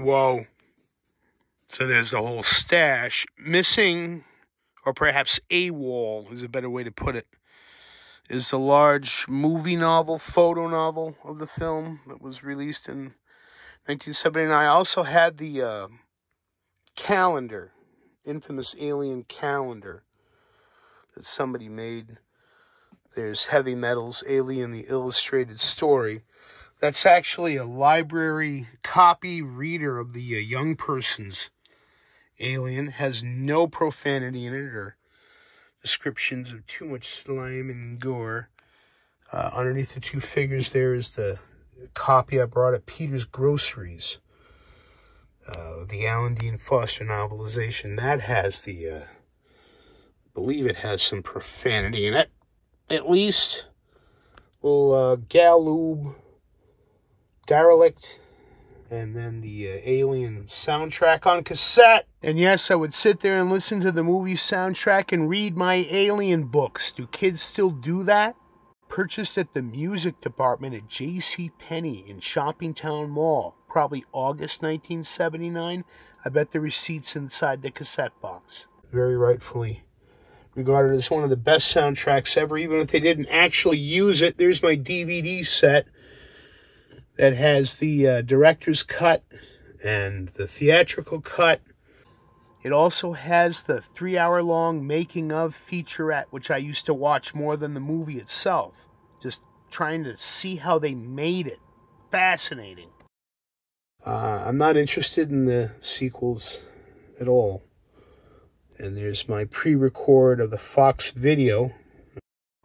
Whoa. So there's the whole stash. Missing, or perhaps AWOL is a better way to put it, is the large movie novel, photo novel of the film that was released in 1979. I also had the calendar, infamous alien calendar that somebody made. There's Heavy Metal's Alien, the Illustrated Story. That's actually a library copy reader of the young person's Alien. Has no profanity in it or descriptions of too much slime and gore. Underneath the two figures there is the copy I brought at Peter's Groceries. The Alan Dean Foster novelization. That has the, I believe it has some profanity in it. At least. Little Galoob, Derelict, and then the Alien soundtrack on cassette. And yes, I would sit there and listen to the movie soundtrack and read my Alien books. Do kids still do that? Purchased at the music department at JCPenney in Shoppingtown Mall. Probably August 1979. I bet the receipt's inside the cassette box. Very rightfully regarded as one of the best soundtracks ever, even if they didn't actually use it. There's my DVD set that has the director's cut and the theatrical cut. It also has the 3-hour-long making-of featurette, which I used to watch more than the movie itself. Just trying to see how they made it. Fascinating. I'm not interested in the sequels at all. And there's my pre-record of the Fox video.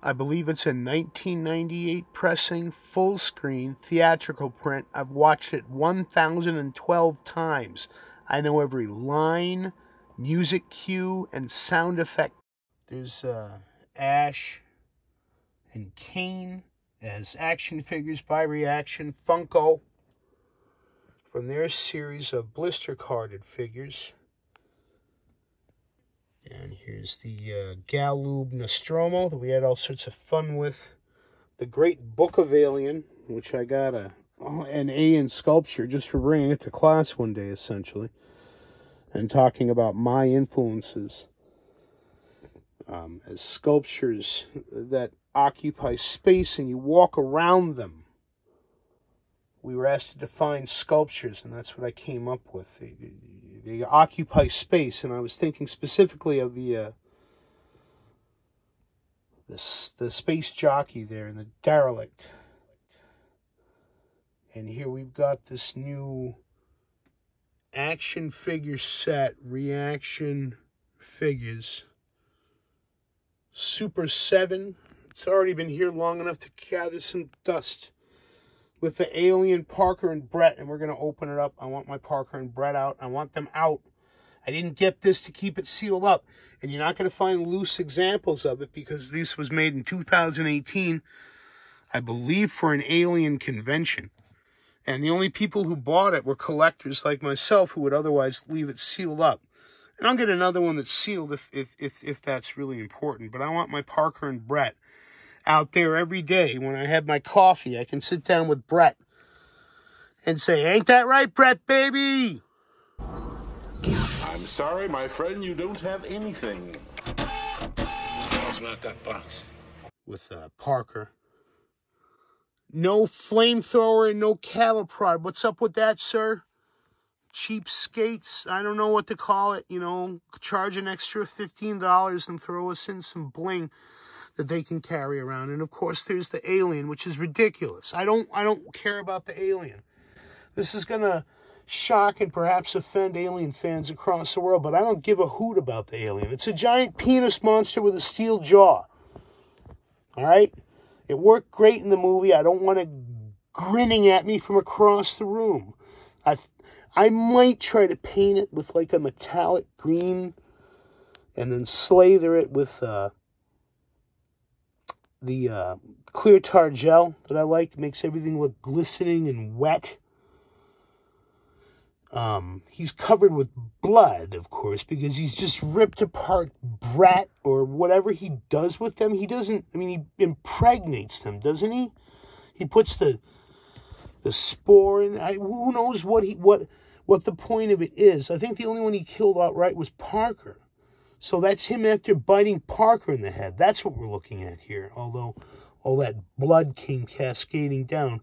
I believe it's a 1998 pressing, full-screen, theatrical print. I've watched it 1,012 times. I know every line, music cue, and sound effect. There's Ash and Kane as action figures by Reaction Funko from their series of blister-carded figures. And here's the Galoob Nostromo that we had all sorts of fun with. The Great Book of Alien, which I got an A in sculpture just for bringing it to class one day, essentially. And talking about my influences as sculptures that occupy space and you walk around them. We were asked to define sculptures, and that's what I came up with. They occupy space, and I was thinking specifically of the space jockey there and the derelict. And here we've got this new action figure set, Reaction Figures. Super 7. It's already been here long enough to gather some dust. With the Alien Parker and Brett, and we're going to open it up. I want my Parker and Brett out. I want them out. I didn't get this to keep it sealed up, and you're not going to find loose examples of it because this was made in 2018, I believe, for an Alien convention. And the only people who bought it were collectors like myself who would otherwise leave it sealed up. And I'll get another one that's sealed if that's really important. But I want my Parker and Brett out there every day. When I have my coffee, I can sit down with Brett and say, "Ain't that right, Brett, baby?" I'm sorry, my friend, you don't have anything. What's not that box? With Parker. No flamethrower and no cattle prod. What's up with that, sir? Cheap skates, I don't know what to call it, charge an extra $15 and throw us in some bling that they can carry around. And of course there's the Alien, which is ridiculous. I don't care about the Alien. This is gonna shock and perhaps offend Alien fans across the world, but I don't give a hoot about the Alien. It's a giant penis monster with a steel jaw. Alright? It worked great in the movie. I don't want it grinning at me from across the room. I might try to paint it with like a metallic green and then slather it with the clear tar gel that I like. It makes everything look glistening and wet. He's covered with blood, of course, because he's just ripped apart Brett or whatever he does with them. He doesn't, he impregnates them, doesn't he? He puts the spore in. Who knows what what the point of it is. I think the only one he killed outright was Parker. So that's him after biting Parker in the head. That's what we're looking at here, although all that blood came cascading down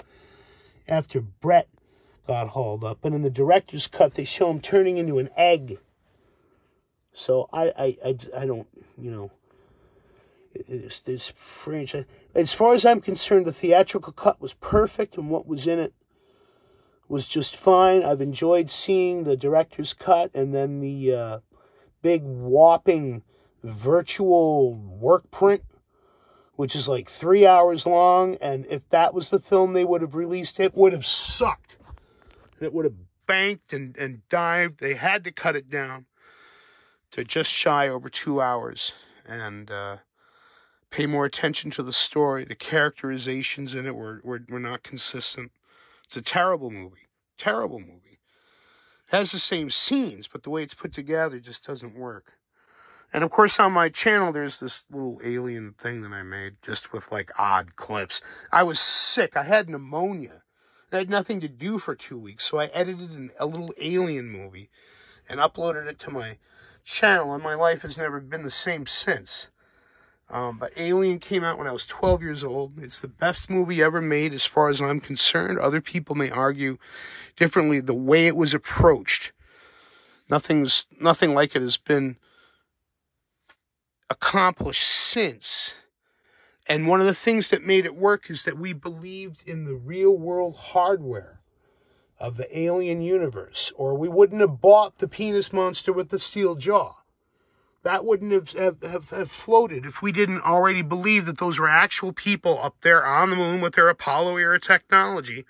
after Brett got hauled up. And in the director's cut, they show him turning into an egg. So I don't, you know, there's French. As far as I'm concerned, the theatrical cut was perfect, and what was in it was just fine. I've enjoyed seeing the director's cut, and then the big whopping virtual work print, which is like 3 hours long, and if that was the film they would have released, it would have sucked. And it would have banked and dived. They had to cut it down to just shy over 2 hours, and pay more attention to the story. The characterizations in it were not consistent. It's a terrible movie. Terrible movie. It has the same scenes, but the way it's put together just doesn't work. And of course on my channel there's this little alien thing that I made just with like odd clips. I was sick. I had pneumonia. I had nothing to do for 2 weeks, so I edited a little alien movie and uploaded it to my channel, and my life has never been the same since. But Alien came out when I was 12 years old. It's the best movie ever made as far as I'm concerned. Other people may argue differently. The way it was approached, nothing like it has been accomplished since. And one of the things that made it work is that we believed in the real world hardware of the alien universe, or we wouldn't have bought the penis monster with the steel jaw. That wouldn't have floated if we didn't already believe that those were actual people up there on the moon with their Apollo-era technology.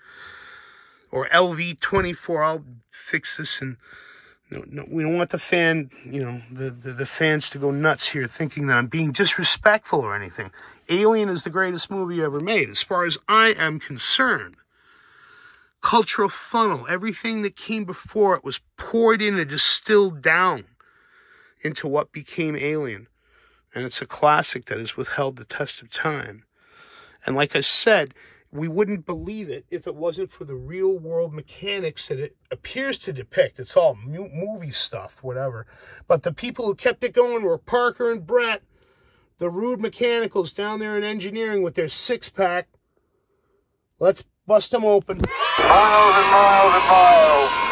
Or LV-24, I'll fix this, and no, we don't want the fans to go nuts here thinking that I'm being disrespectful or anything. Alien is the greatest movie ever made, as far as I am concerned. Cultural funnel, everything that came before it was poured in and distilled down into what became Alien. And it's a classic that has withheld the test of time. And like I said, we wouldn't believe it if it wasn't for the real-world mechanics that it appears to depict. It's all movie stuff, whatever. But the people who kept it going were Parker and Brett, the rude mechanicals down there in engineering with their six-pack. Let's bust them open. Miles and miles and miles.